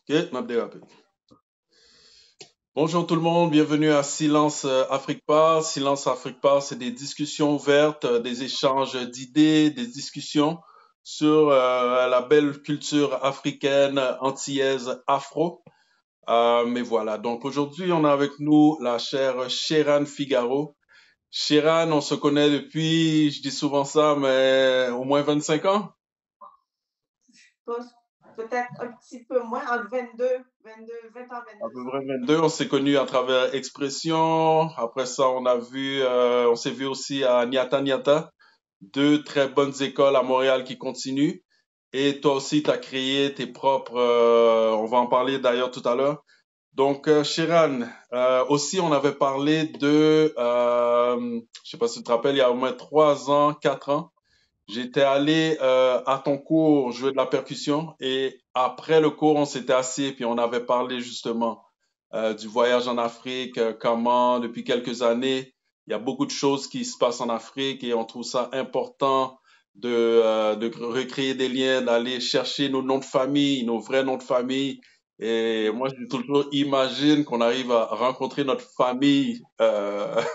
Ok, m'a dérapé. Bonjour tout le monde, bienvenue à Silence Afrique Part. Silence Afrique Part, c'est des discussions ouvertes, des échanges d'idées, des discussions sur la belle culture africaine, antillaise, afro. Mais voilà, donc aujourd'hui, on a avec nous la chère Sheran Figaro. Sheran, on se connaît depuis, je dis souvent ça, mais au moins 25 ans. pense peut-être un petit peu moins, entre 20 ans, À 22 peu ans. près 22, on s'est connus à travers Expression. Après ça, on s'est vu aussi à Niata Niata. Deux très bonnes écoles à Montréal qui continuent. Et toi aussi, tu as créé tes propres, on va en parler d'ailleurs tout à l'heure. Donc, Shiran, aussi, on avait parlé je sais pas si tu te rappelles, il y a au moins 3 ans, 4 ans, j'étais allé à ton cours jouer de la percussion et après le cours, on s'était assis puis on avait parlé justement du voyage en Afrique, comment depuis quelques années, il y a beaucoup de choses qui se passent en Afrique et on trouve ça important de recréer des liens, d'aller chercher nos noms de famille, nos vrais noms de famille. Et moi, je dis toujours, imagine qu'on arrive à rencontrer notre famille, que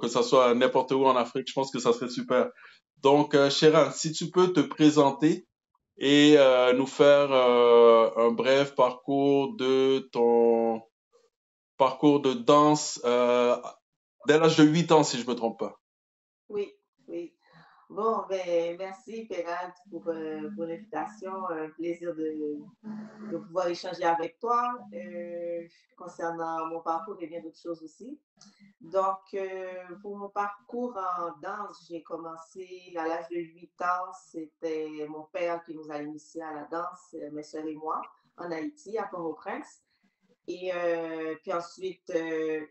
ce soit n'importe où en Afrique, je pense que ça serait super. Donc, Sheran, si tu peux te présenter et nous faire un bref parcours de ton parcours de danse dès l'âge de 8 ans, si je me trompe pas. Oui, oui. Bon, ben, merci, Perrade, pour l'invitation. Un plaisir de pouvoir échanger avec toi concernant mon parcours et bien d'autres choses aussi. Donc, pour mon parcours en danse, j'ai commencé à l'âge de 8 ans. C'était mon père qui nous a initiés à la danse, mes soeurs et moi, en Haïti, à Port-au-Prince. Et puis ensuite,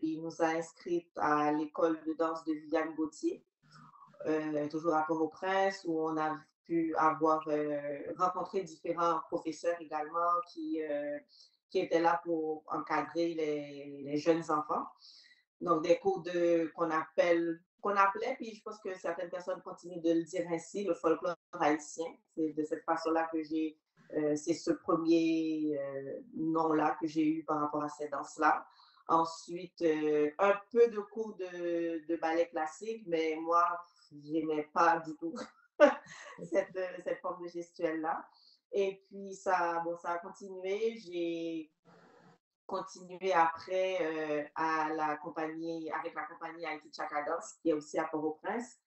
il nous a inscrits à l'école de danse de Viviane Gauthier, toujours à Port-au-Prince, où on a pu avoir rencontré différents professeurs également qui étaient là pour encadrer les jeunes enfants. Donc, des cours qu'on appelait, puis je pense que certaines personnes continuent de le dire ainsi, le folklore haïtien. C'est de cette façon-là que c'est ce premier nom-là que j'ai eu par rapport à cette danse-là. Ensuite, un peu de cours de ballet classique, mais moi, je n'aimais pas du tout cette forme de gestuelle-là. Et puis, ça a continué. J'ai continué après avec la compagnie Haïti Chakados, qui est aussi à Port-au-Prince,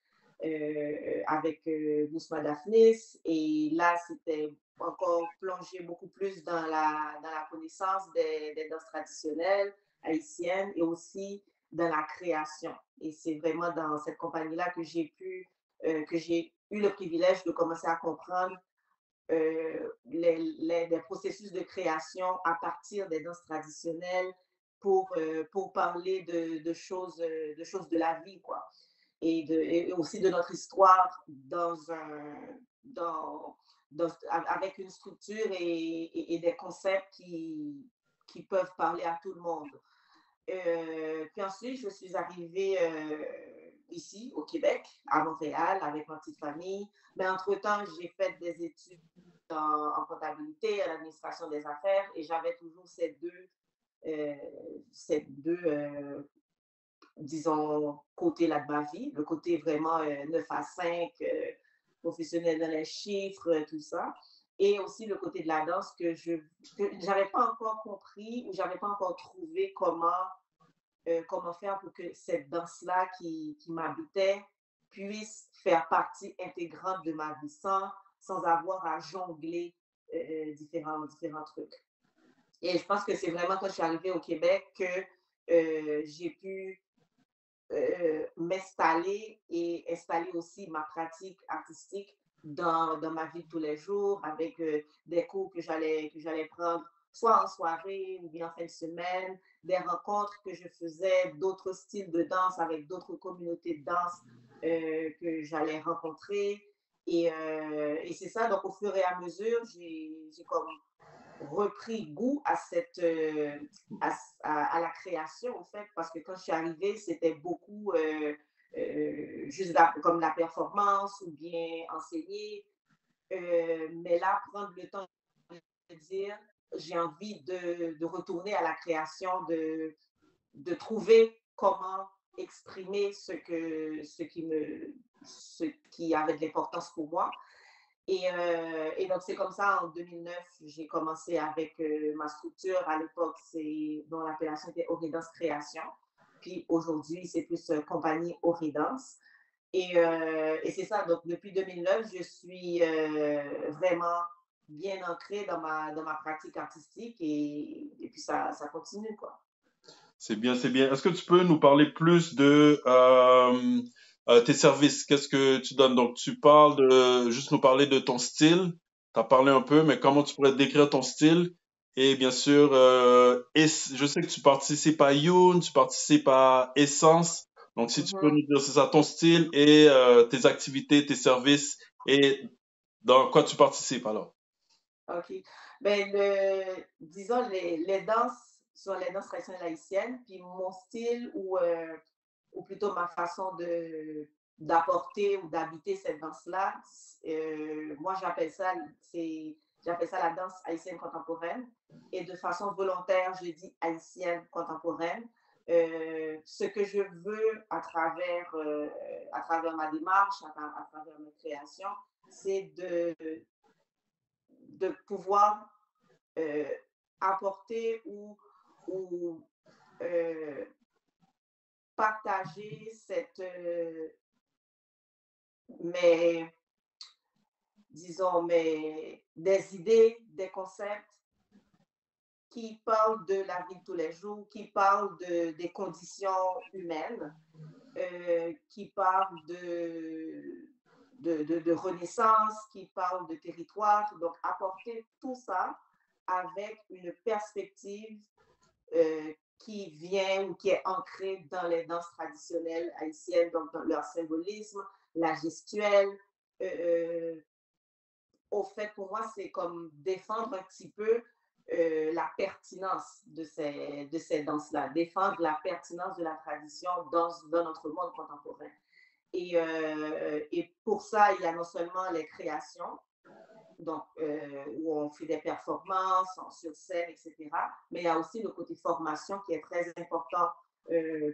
avec Bousma Daphnis. Et là, c'était encore plongé beaucoup plus dans la connaissance des danses traditionnelles haïtiennes et aussi dans la création. Et c'est vraiment dans cette compagnie-là que j'ai eu le privilège de commencer à comprendre des processus de création à partir des danses traditionnelles pour parler de choses de la vie, quoi. Et aussi de notre histoire avec une structure et des concepts qui peuvent parler à tout le monde. Puis ensuite, je suis arrivée ici, au Québec, à Montréal, avec ma petite famille. Mais entre-temps, j'ai fait des études en comptabilité, à l'administration des affaires, et j'avais toujours disons, côtés-là de ma vie, le côté vraiment 9 à 5, professionnel dans les chiffres, tout ça. Et aussi le côté de la danse que je n'avais pas encore compris ou j'avais pas encore trouvé comment faire pour que cette danse-là qui m'habitait puisse faire partie intégrante de ma vie sans avoir à jongler différents trucs. Et je pense que c'est vraiment quand je suis arrivée au Québec que j'ai pu m'installer et installer aussi ma pratique artistique dans ma vie de tous les jours avec des cours que j'allais prendre soit en soirée ou bien en fin de semaine, des rencontres que je faisais, d'autres styles de danse avec d'autres communautés de danse que j'allais rencontrer. Et c'est ça, donc au fur et à mesure, j'ai comme repris goût à la création, en fait, parce que quand je suis arrivée, c'était beaucoup juste comme la performance ou bien enseigner. Mais là, prendre le temps de dire, j'ai envie de retourner à la création, de trouver comment exprimer ce qui avait de l'importance pour moi. Et donc, c'est comme ça, en 2009, j'ai commencé avec ma structure. À l'époque, dont l'appellation était Oridance Création. Puis aujourd'hui, c'est plus compagnie Oridance. Et c'est ça, donc depuis 2009, je suis vraiment bien ancrée dans ma pratique artistique et puis ça continue, quoi. C'est bien, c'est bien. Est-ce que tu peux nous parler plus de tes services? Qu'est-ce que tu donnes? Donc, tu parles juste nous parler de ton style. Tu as parlé un peu, mais comment tu pourrais décrire ton style? Et bien sûr, je sais que tu participes à Youn, tu participes à Essence. Donc, si tu peux Mhm. nous dire, c'est ça, ton style et tes activités, tes services et dans quoi tu participes alors? OK. Ben, disons, les danses sont les danses traditionnelles haïtiennes, puis mon style ou plutôt ma façon d'apporter ou d'habiter cette danse-là, moi j'appelle ça la danse haïtienne contemporaine. Et de façon volontaire, je dis haïtienne contemporaine. Ce que je veux à travers ma démarche, à travers mes créations, c'est de pouvoir euh, apporter ou euh, partager mes, disons, des idées, des concepts qui parlent de la vie de tous les jours, qui parlent des conditions humaines, qui parlent de renaissance, qui parlent de territoire. Donc, apporter tout ça avec une perspective qui vient ou qui est ancrée dans les danses traditionnelles haïtiennes, donc dans leur symbolisme, la gestuelle. Euh, Au fait, pour moi, c'est comme défendre un petit peu la pertinence de ces danses-là, défendre la pertinence de la tradition dans notre monde contemporain. Et pour ça, il y a non seulement les créations, donc où on fait des performances sur scène, etc., mais il y a aussi le côté formation qui est très important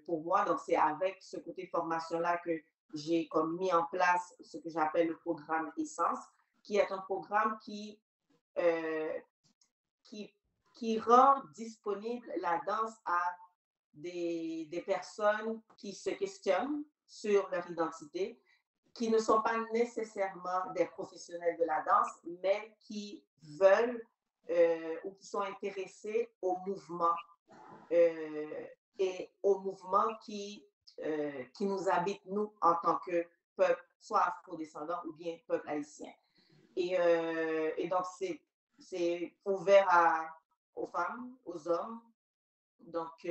pour moi. Donc, c'est avec ce côté formation-là que j'ai comme mis en place ce que j'appelle le programme Essence, qui est un programme euh, qui, qui rend disponible la danse à des personnes qui se questionnent sur leur identité, qui ne sont pas nécessairement des professionnels de la danse, mais qui veulent ou qui sont intéressés au mouvement et au mouvement qui nous habite, nous, en tant que peuple, soit afro-descendant ou bien peuple haïtien. Et donc, c'est ouvert aux femmes, aux hommes. Donc,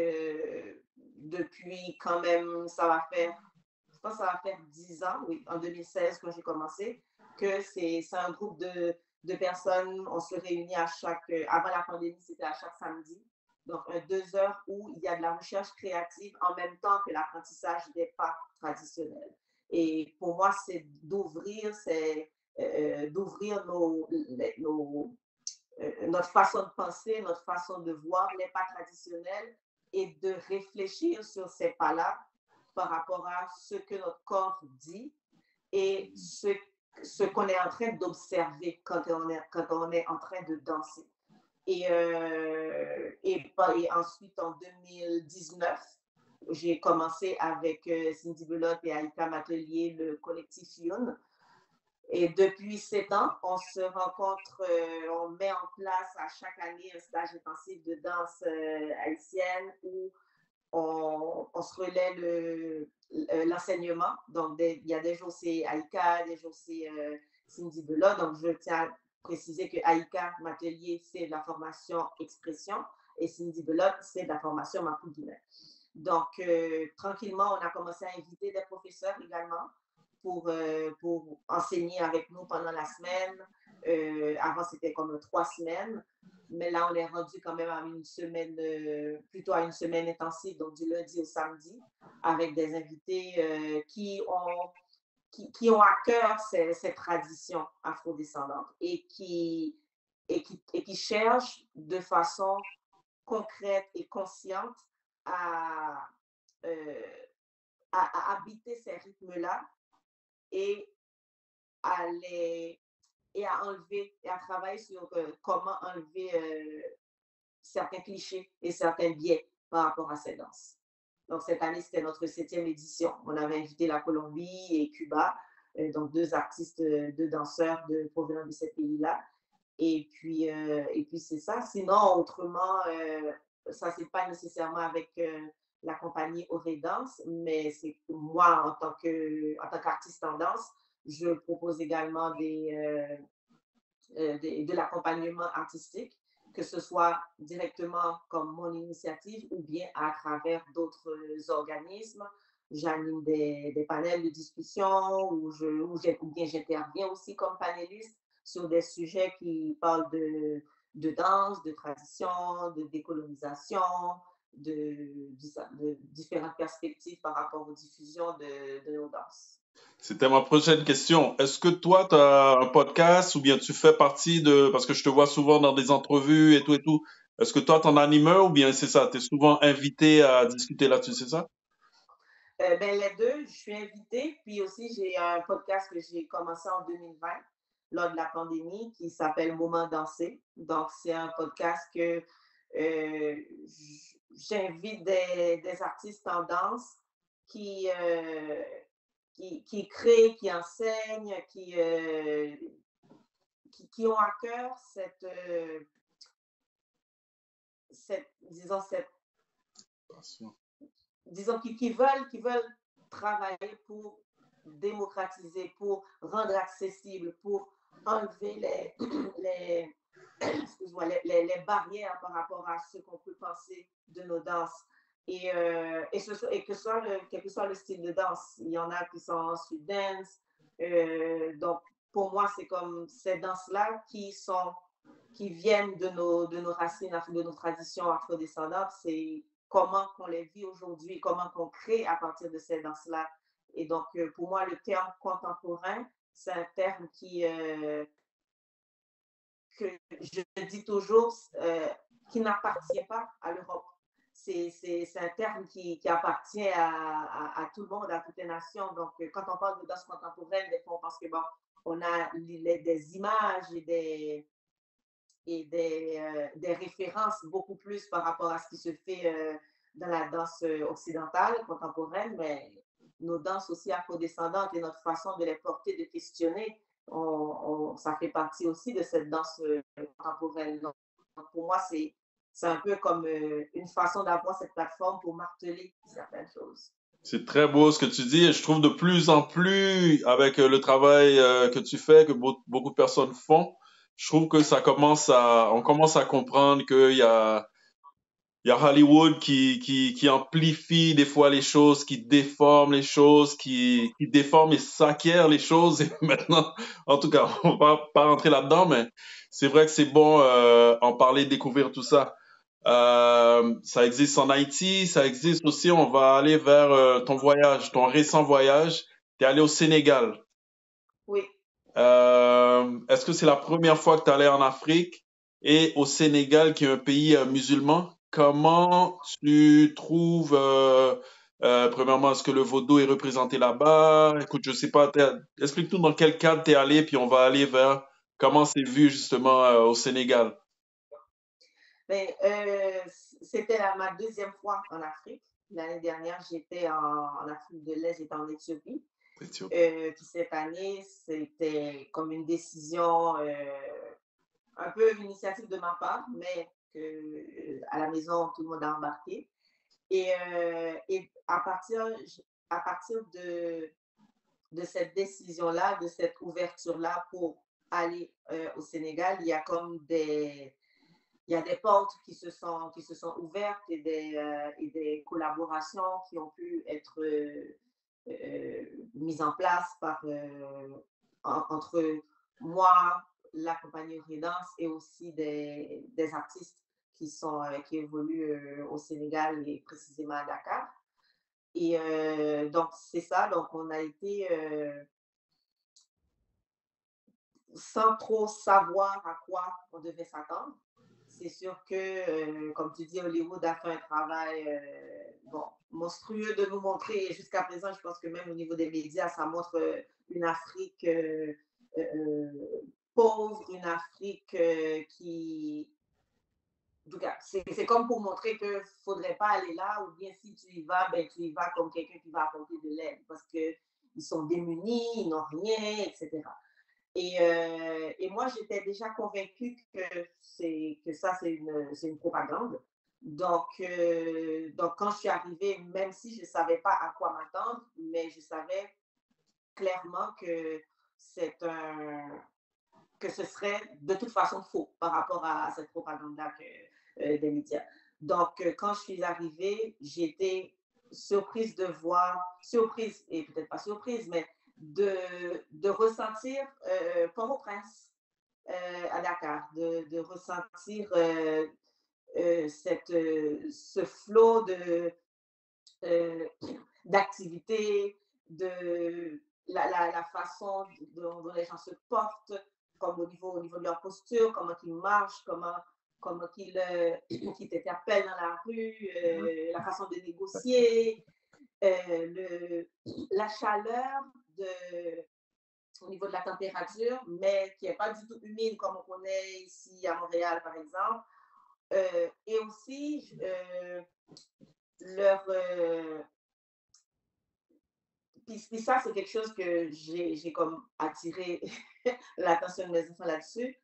depuis quand même, je pense que ça va faire 10 ans, oui, en 2016 quand j'ai commencé, que c'est un groupe de personnes, on se réunit avant la pandémie, c'était à chaque samedi. Donc, 2 heures où il y a de la recherche créative en même temps que l'apprentissage des pas traditionnels. Et pour moi, d'ouvrir notre façon de penser, notre façon de voir les pas traditionnels et de réfléchir sur ces pas-là par rapport à ce que notre corps dit et ce qu'on est en train d'observer quand on est en train de danser. Et ensuite, en 2019, j'ai commencé avec Cindy Belote et Aïka Matelier, le collectif Youn. Et depuis 7 ans, on se rencontre, on met en place à chaque année un stage intensif de danse haïtienne où on se relaie l'enseignement. Donc, il y a des jours c'est Aïka, des jours c'est Cindy Belote. Donc, je tiens à préciser que Aïka Matelier, c'est de la formation expression et Cindy Belote, c'est de la formation Mapouguinet. Donc, tranquillement, on a commencé à inviter des professeurs également pour enseigner avec nous pendant la semaine. Avant, c'était comme 3 semaines. Mais là, on est rendu quand même à une semaine, plutôt à une semaine intensive, donc du lundi au samedi, avec des invités qui ont à cœur ces traditions afrodescendantes et qui cherchent de façon concrète et consciente à, euh, à habiter ces rythmes-là et à les et à enlever et à travailler sur comment enlever certains clichés et certains biais par rapport à ces danses. Donc, cette année, c'était notre 7e édition. On avait invité la Colombie et Cuba, donc deux artistes, deux danseurs provenant de ces pays-là. Et puis c'est ça. Sinon, autrement, ça, c'est pas nécessairement avec la compagnie Auré Danse, mais c'est moi, en tant qu'artiste en danse, je propose également de l'accompagnement artistique, que ce soit directement comme mon initiative ou bien à travers d'autres organismes. J'anime des panels de discussion ou bien j'interviens aussi comme panéliste sur des sujets qui parlent de danse, de tradition, de décolonisation, de différentes perspectives par rapport aux diffusions de nos danses. C'était ma prochaine question. Est-ce que toi, tu as un podcast ou bien tu fais partie de... Parce que je te vois souvent dans des entrevues et tout et tout. Est-ce que toi, tu en animes un ou bien c'est ça? Tu es souvent invité à discuter là-dessus, c'est ça? Ben, les deux, je suis invitée. Puis aussi, j'ai un podcast que j'ai commencé en 2020 lors de la pandémie qui s'appelle Moment dansé. Donc, c'est un podcast que j'invite des artistes en danse qui, euh, qui créent, qui enseignent, qui ont à cœur disons, qui veulent travailler pour démocratiser, pour rendre accessible, pour enlever les, les barrières par rapport à ce qu'on peut penser de nos danses. Et quel que soit le style de danse, il y en a qui sont street dance. Donc, pour moi, c'est comme ces danses-là qui viennent de nos racines, de nos traditions afrodescendantes. C'est comment qu'on les vit aujourd'hui, comment qu'on crée à partir de ces danses-là. Et donc, pour moi, le terme contemporain, c'est un terme que je dis toujours, qui n'appartient pas à l'Europe. C'est un terme qui appartient à tout le monde, à toutes les nations. Donc, quand on parle de danse contemporaine, des fois, on pense que bon, on a des images et des références beaucoup plus par rapport à ce qui se fait dans la danse occidentale contemporaine, mais nos danses aussi afrodescendantes et notre façon de les porter, de questionner, ça fait partie aussi de cette danse contemporaine. Donc, pour moi, c'est un peu comme une façon d'avoir cette plateforme pour marteler certaines choses. C'est très beau ce que tu dis et je trouve de plus en plus avec le travail que tu fais, que beaucoup de personnes font, je trouve que on commence à comprendre il y a Hollywood qui amplifie des fois les choses, qui déforme les choses, qui déforme et s'acquiert les choses. Et maintenant, en tout cas, on va pas rentrer là-dedans, mais c'est vrai que c'est bon en parler, découvrir tout ça. Ça existe en Haïti, ça existe aussi. On va aller vers ton voyage, ton récent voyage. Tu es allé au Sénégal. Oui. Est-ce que c'est la première fois que tu es allé en Afrique et au Sénégal, qui est un pays musulman? Comment tu trouves, premièrement, est-ce que le vaudou est représenté là-bas? Écoute, je sais pas, explique-nous dans quel cadre tu es allé, puis on va aller vers comment c'est vu justement au Sénégal. Ben, c'était ma deuxième fois en Afrique. L'année dernière, j'étais en Afrique de l'Est, j'étais en Éthiopie. Puis cette année, c'était comme une décision, un peu une initiative de ma part, mais à la maison, tout le monde a embarqué. Et à partir de cette décision-là, de cette ouverture-là pour aller au Sénégal, il y a comme il y a des portes qui se sont ouvertes et des collaborations qui ont pu être mises en place entre moi, la compagnie Redance et aussi des artistes qui évoluent au Sénégal et précisément à Dakar. Et donc, c'est ça. Donc, on a été sans trop savoir à quoi on devait s'attendre. C'est sûr que, comme tu dis, Hollywood a fait un travail bon, monstrueux de nous montrer. Et jusqu'à présent, je pense que même au niveau des médias, ça montre une Afrique euh, pauvre, une Afrique qui... En tout cas, c'est comme pour montrer qu'il ne faudrait pas aller là, ou bien si tu y vas, ben, tu y vas comme quelqu'un qui va apporter de l'aide, parce qu'ils sont démunis, ils n'ont rien, etc. Et moi, j'étais déjà convaincue que ça, c'est une propagande. Donc, quand je suis arrivée, même si je ne savais pas à quoi m'attendre, mais je savais clairement c'est un, que ce serait de toute façon faux par rapport à cette propagande-là des médias. Donc, quand je suis arrivée, j'étais surprise de voir, surprise, et peut-être pas surprise, mais de ressentir Port-au-Prince à Dakar, de ressentir ce flot euh, d'activités, de la façon dont les gens se portent, comme au niveau de leur posture, comment ils marchent, comment qu'ils t'interpellent dans la rue, la façon de négocier, la chaleur au niveau de la température, mais qui n'est pas du tout humide comme on connaît ici à Montréal, par exemple. Et aussi, leur, puis ça, c'est quelque chose que j'ai comme attiré l'attention de mes enfants là-dessus.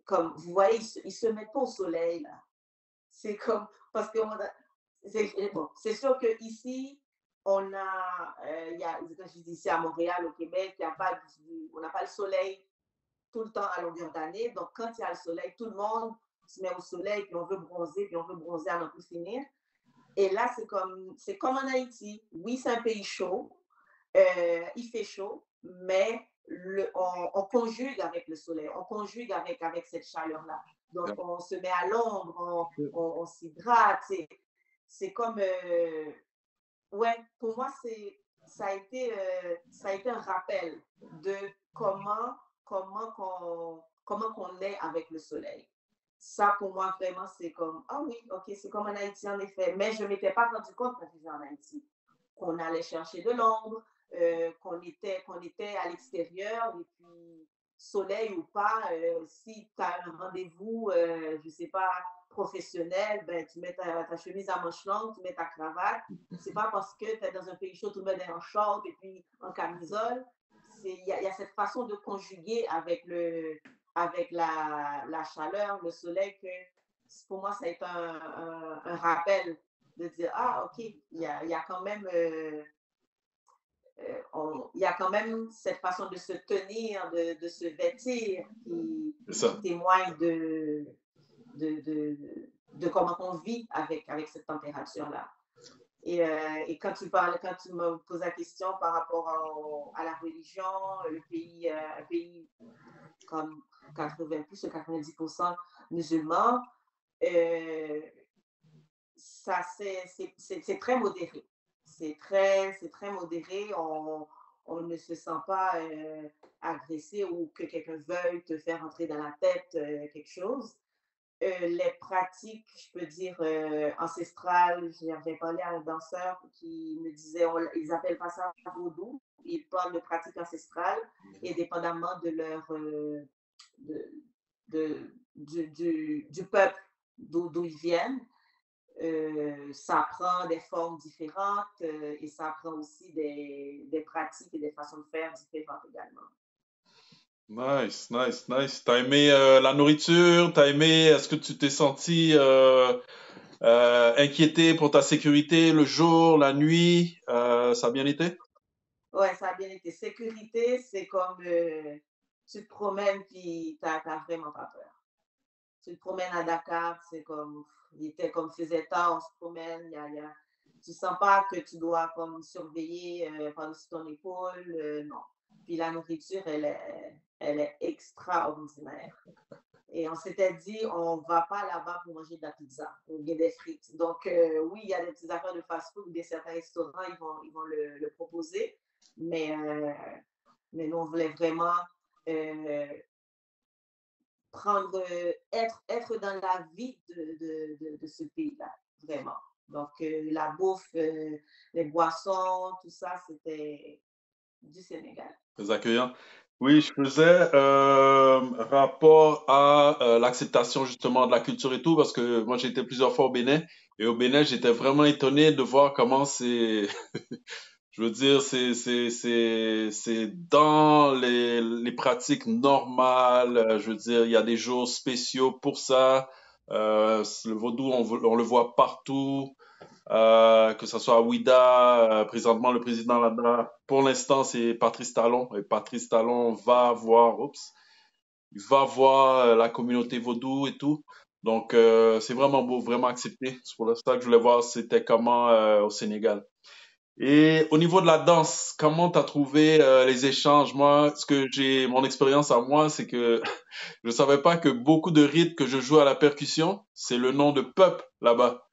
Comme, vous voyez, ils se mettent pas au soleil, là. C'est comme, parce que bon, c'est sûr qu'ici, on a, quand je dis ici à Montréal, au Québec, on n'a pas le soleil tout le temps à longueur d'année. Donc, quand il y a le soleil, tout le monde se met au soleil, puis on veut bronzer à n'en plus finir. Et là, c'est comme en Haïti. Oui, c'est un pays chaud, il fait chaud, mais on conjugue avec le soleil, on conjugue avec cette chaleur-là. Donc, on se met à l'ombre, on s'hydrate. C'est comme, ouais, pour moi, ça a été un rappel de comment qu'on est avec le soleil. Ça, pour moi, vraiment, c'est comme, ah oui, ok, c'est comme en Haïti, en effet. Mais je ne m'étais pas rendu compte quand j'étais en Haïti qu'on allait chercher de l'ombre, qu'on était à l'extérieur, et puis soleil ou pas, si tu as un rendez-vous, je ne sais pas, professionnel, ben, tu mets ta chemise à manches longues, tu mets ta cravate. C'est pas parce que tu es dans un pays chaud, tout le monde est en short et puis en camisole. Il y a cette façon de conjuguer avec la chaleur, le soleil, que pour moi, ça a été un rappel de dire, ah, OK, il y a quand même il y a quand même cette façon de se tenir, de se vêtir qui témoigne de comment on vit avec cette température-là. Et quand tu me poses la question par rapport à la religion, un pays comme 80 plus de 90% musulmans, ça c'est très modéré. C'est très modéré. On ne se sent pas agressé ou que quelqu'un veuille te faire entrer dans la tête quelque chose. Les pratiques, je peux dire, ancestrales, j'avais parlé à un danseur qui me disait, ils appellent pas ça vaudou, ils parlent de pratiques ancestrales et dépendamment de leur, du peuple d'où ils viennent, ça prend des formes différentes et ça prend aussi des pratiques et des façons de faire différentes également. Nice, nice, nice. T'as aimé la nourriture? T'as aimé? Est-ce que tu t'es senti inquiété pour ta sécurité le jour, la nuit? Ça a bien été? Ouais, ça a bien été. Sécurité, c'est comme tu te promènes puis t'as vraiment pas peur. Tu te promènes à Dakar, c'est comme, il était comme faisait tard, on se promène, tu sens pas que tu dois comme surveiller par-dessus ton épaule, non. Puis la nourriture, elle est extraordinaire. Et on s'était dit, on ne va pas là-bas pour manger de la pizza ou bien des frites. Donc, oui, il y a des petites affaires de fast-food ou des certains restaurants, ils vont le proposer. Mais nous, on voulait vraiment être dans la vie de ce pays-là, vraiment. Donc, la bouffe, les boissons, tout ça, c'était du Sénégal. Très accueillant. Oui, je faisais rapport à l'acceptation justement de la culture et tout, parce que moi j'ai été plusieurs fois au Bénin, et au Bénin j'étais vraiment étonné de voir comment c'est, je veux dire, c'est dans les pratiques normales, je veux dire, il y a des jours spéciaux pour ça, le vaudou on le voit partout, que ce soit à Ouida, présentement le président là-bas, pour l'instant c'est Patrice Talon, et Patrice Talon va voir, il va voir la communauté vaudou et tout. Donc c'est vraiment beau, vraiment accepté. C'est pour ça que je voulais voir c'était comment au Sénégal. Et au niveau de la danse, comment t'as trouvé les échanges? Moi, mon expérience à moi, c'est que je savais pas que beaucoup de rythmes que je joue à la percussion, c'est le nom de peuple là-bas.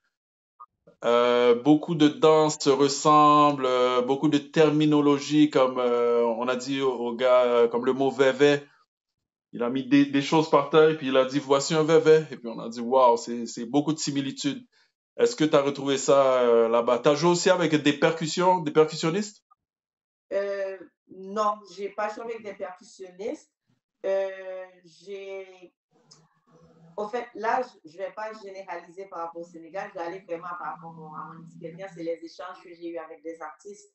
Beaucoup de danses se ressemblent, beaucoup de terminologie, comme on a dit au gars, comme le mot vévé. Il a mis des choses par terre et puis il a dit voici un vévé. Et puis on a dit waouh, c'est beaucoup de similitudes. Est-ce que tu as retrouvé ça là-bas? Tu as joué aussi avec des percussions, des percussionnistes? Non, j'ai pas joué avec des percussionnistes. J'ai Au fait, là, je ne vais pas généraliser par rapport au Sénégal, je vais aller vraiment par rapport à mon expérience et les échanges que j'ai eus avec des artistes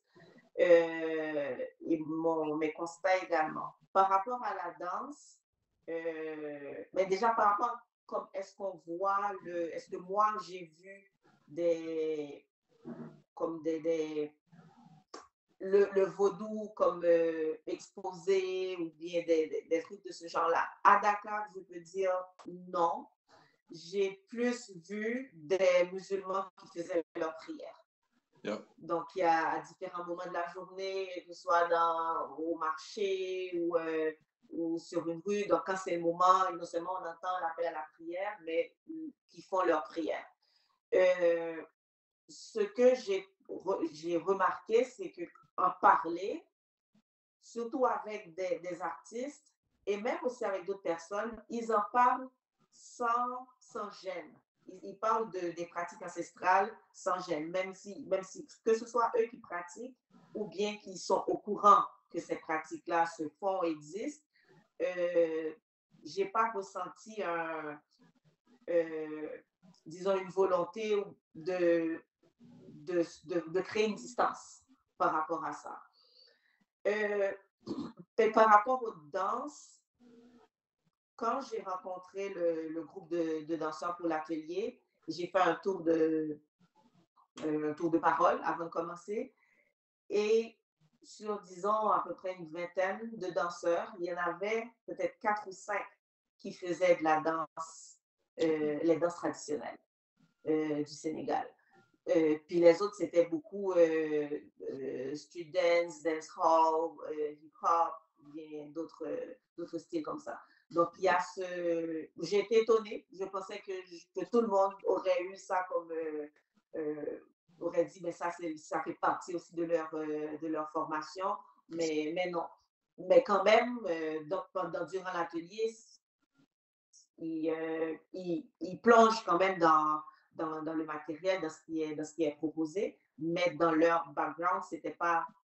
et mes constats également. Par rapport à la danse, mais déjà par rapport comme est-ce qu'on voit est-ce que moi j'ai vu des comme le vaudou comme exposé ou bien des trucs de ce genre-là. À Dakar, je peux dire non. J'ai plus vu des musulmans qui faisaient leur prière. Yeah. Donc, il y a à différents moments de la journée, que ce soit au marché ou sur une rue. Donc, quand c'est le moment, non seulement on entend l'appel à la prière, mais qui font leur prière. Ce que j'ai remarqué, c'est qu'en parler, surtout avec des artistes et même aussi avec d'autres personnes, ils en parlent sans gêne. Ils parlent des pratiques ancestrales sans gêne, même si, que ce soit eux qui pratiquent ou bien qu'ils sont au courant que ces pratiques-là se font, existent. J'ai pas ressenti disons, une volonté de créer une distance par rapport à ça. Par rapport aux danses, quand j'ai rencontré le groupe de danseurs pour l'atelier, j'ai fait un tour de parole avant de commencer. Et sur, disons, à peu près une vingtaine de danseurs, il y en avait peut-être 4 ou 5 qui faisaient de la danse, les danses traditionnelles du Sénégal. Puis les autres, c'était beaucoup street dance, dancehall, hip-hop, bien d'autres styles comme ça. Donc, il y a j'ai été étonnée. Je pensais que tout le monde aurait eu ça comme... aurait dit, mais ça fait partie aussi de leur formation. Mais non. Mais quand même, donc, durant l'atelier, ils plongent quand même dans le matériel, dans ce qui est proposé, mais dans leur background, il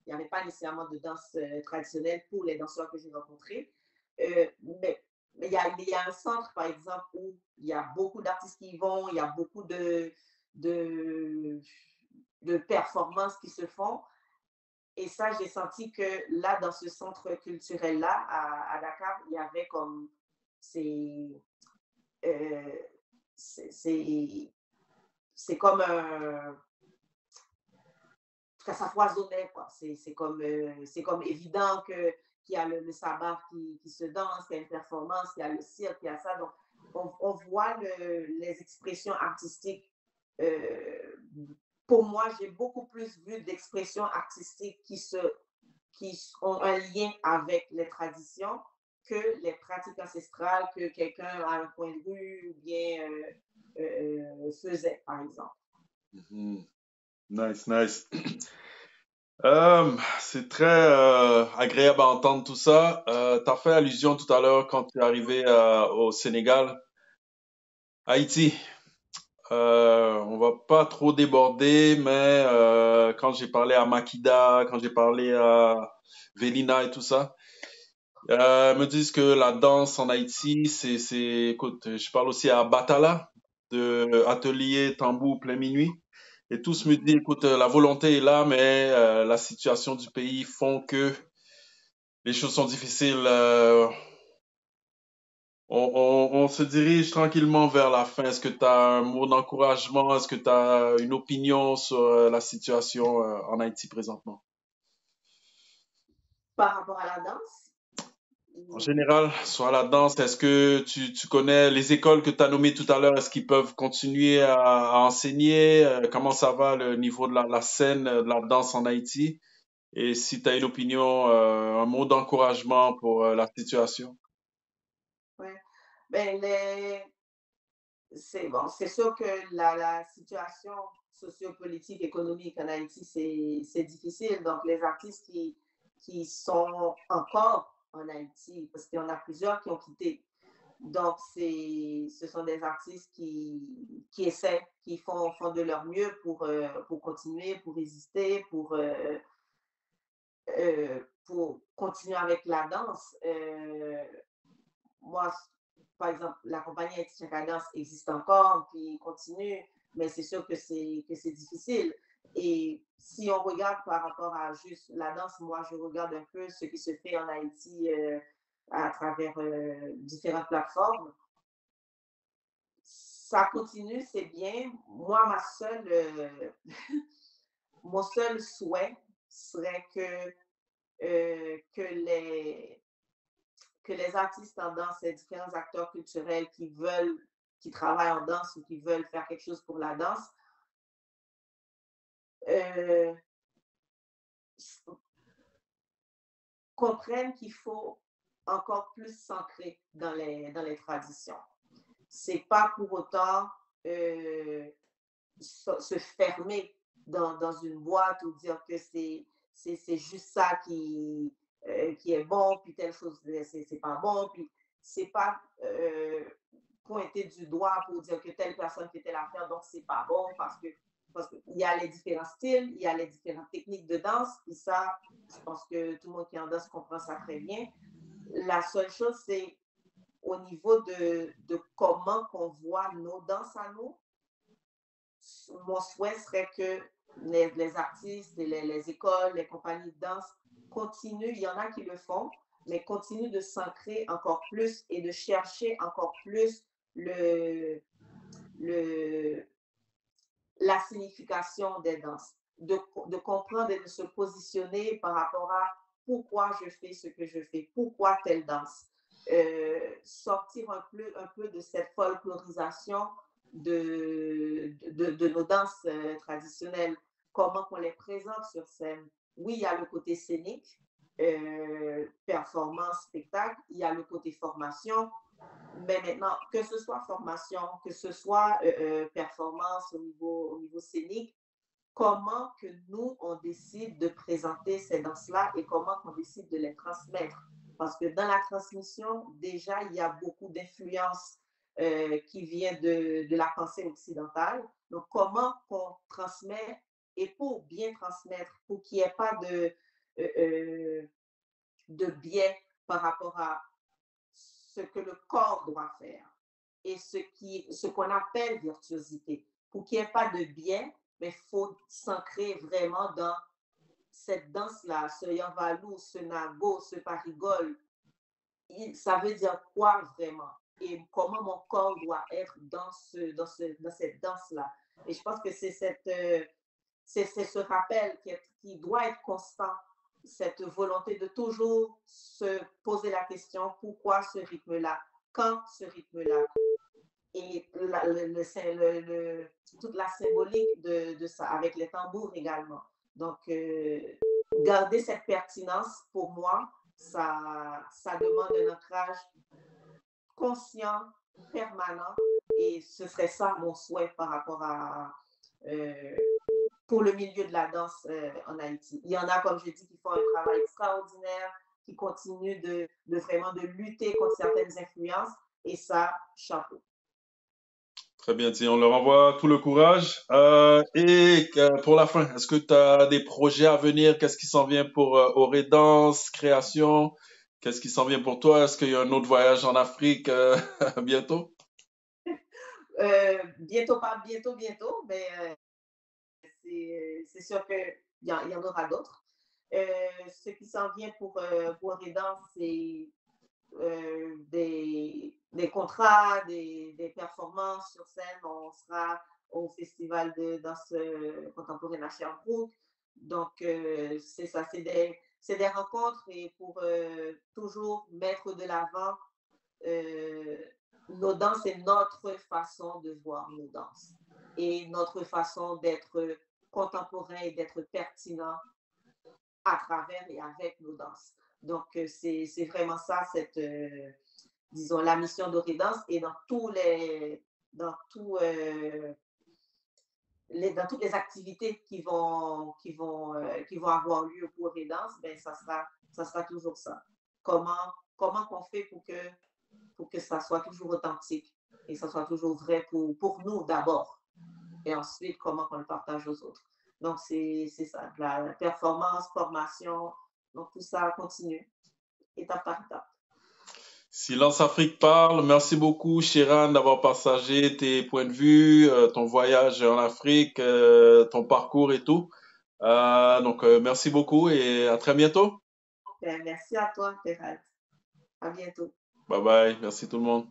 n'y avait pas nécessairement de danse traditionnelle pour les danseurs que j'ai rencontrés. Mais il y a un centre, par exemple, où il y a beaucoup d'artistes qui y vont, il y a beaucoup de performances qui se font. Et ça, j'ai senti que là, dans ce centre culturel-là, à Dakar, il y avait comme euh, c'est comme ça foisonnait, quoi. C'est comme évident qu'il y a le sabbat qui se danse, qu'il y a une performance, qu'il y a le cirque, qu'il y a ça. Donc, on voit les expressions artistiques. Pour moi, j'ai beaucoup plus vu d'expressions artistiques qui ont un lien avec les traditions que les pratiques ancestrales que quelqu'un à un coin de rue ou bien faisait, par exemple. Mm-hmm. Nice, nice. C'est très agréable à entendre tout ça. Tu as fait allusion tout à l'heure quand tu es arrivé au Sénégal. Haïti, on va pas trop déborder, mais quand j'ai parlé à Makida, quand j'ai parlé à Vélina et tout ça, me disent que la danse en Haïti, écoute, je parle aussi à Batala, de Atelier Tambour Plein Minuit. Et tous me disent, écoute, la volonté est là, mais la situation du pays font que les choses sont difficiles. On se dirige tranquillement vers la fin. Est-ce que tu as un mot d'encouragement? Est-ce que tu as une opinion sur la situation en Haïti présentement? Par rapport à la danse, En général, sur la danse, est-ce que tu connais les écoles que tu as nommées tout à l'heure? Est-ce qu'ils peuvent continuer à enseigner? Comment ça va le niveau de la scène de la danse en Haïti? Et si tu as une opinion, un mot d'encouragement pour la situation? ouais. Ben, c'est bon, c'est sûr que la situation sociopolitique, économique en Haïti, c'est difficile. Donc, les artistes qui sont encore en Haïti, parce qu'il y en a plusieurs qui ont quitté. Donc, ce sont des artistes qui essaient, qui font de leur mieux pour continuer, pour résister, pour continuer avec la danse. Moi, par exemple, la compagnie Haïtien Cadence existe encore, puis continue, mais c'est sûr que c'est difficile. Et si on regarde par rapport à juste la danse, moi, je regarde un peu ce qui se fait en Haïti à travers différentes plateformes. Ça continue, c'est bien. Moi, mon seul souhait serait que que les artistes en danse, les différents acteurs culturels qui travaillent en danse ou qui veulent faire quelque chose pour la danse, euh, comprennent qu'il faut encore plus s'ancrer dans les traditions. C'est pas pour autant euh, se fermer dans une boîte ou dire que c'est juste ça qui est bon, puis telle chose, c'est pas bon, puis c'est pas pointer du doigt pour dire que telle personne fait telle affaire, donc c'est pas bon parce qu'il y a les différents styles, il y a les différentes techniques de danse, et ça, je pense que tout le monde qui est en danse comprend ça très bien. La seule chose, c'est au niveau de comment qu'on voit nos danses à nous, mon souhait serait que les artistes, les écoles, les compagnies de danse continuent, il y en a qui le font, mais continuent de s'ancrer encore plus et de chercher encore plus le, le, la signification des danses, de comprendre et de se positionner par rapport à pourquoi je fais ce que je fais, pourquoi telle danse. Sortir un peu de cette folklorisation de nos danses traditionnelles, comment on les présente sur scène. Oui, il y a le côté scénique, performance, spectacle, il y a le côté formation, mais maintenant, que ce soit formation, que ce soit performance au niveau scénique, comment que nous, on décide de présenter ces danses-là et comment on décide de les transmettre. Parce que dans la transmission, déjà, il y a beaucoup d'influence qui vient de la pensée occidentale. Donc, comment on transmet et pour bien transmettre, pour qu'il n'y ait pas de biais par rapport à ce que le corps doit faire et ce qu'on appelle virtuosité. Pour qu'il n'y ait pas de biais, mais il faut s'ancrer vraiment dans cette danse-là, ce Yanvalou, ce Nago, ce Parigol. Ça veut dire quoi vraiment? Et comment mon corps doit être dans cette danse-là. Et je pense que c'est ce rappel qui doit être constant, cette volonté de toujours se poser la question pourquoi ce rythme-là, quand ce rythme-là, et toute la symbolique de ça, avec les tambours également. Donc, garder cette pertinence, pour moi, ça demande un ancrage conscient, permanent, et ce serait ça mon souhait par rapport à pour le milieu de la danse en Haïti. Il y en a, comme je dis, qui font un travail extraordinaire, qui continuent de vraiment de lutter contre certaines influences. Et ça, chapeau. Très bien dit. On leur envoie tout le courage. Pour la fin, est-ce que tu as des projets à venir? Qu'est-ce qui s'en vient pour Auré Danse, création? Qu'est-ce qui s'en vient pour toi? Est-ce qu'il y a un autre voyage en Afrique bientôt? Bientôt, pas bientôt, bientôt, mais c'est sûr qu'il y en aura d'autres. Ce qui s'en vient pour Redance, c'est des contrats, des performances sur scène. On sera au Festival de danse contemporaine à Sherbrooke. Donc, c'est ça, c'est des rencontres et pour toujours mettre de l'avant nos danses et notre façon de voir nos danses et notre façon d'être contemporain et d'être pertinent à travers et avec nos danses. Donc, c'est vraiment ça, disons, la mission d'Aurédanse et dans, tout, dans toutes les activités qui vont avoir lieu pour Aurédanse, ben, ça sera toujours ça. Comment qu'on fait pour que ça soit toujours authentique et que ça soit toujours vrai pour nous d'abord. Et ensuite, comment on le partage aux autres. Donc, c'est ça, la performance, formation, donc tout ça continue, étape par étape. Silence Afrique parle. Merci beaucoup, Shiran, d'avoir partagé tes points de vue, ton voyage en Afrique, ton parcours et tout. Merci beaucoup et à très bientôt. Merci à toi, Thérèse. À bientôt. Bye bye. Merci tout le monde.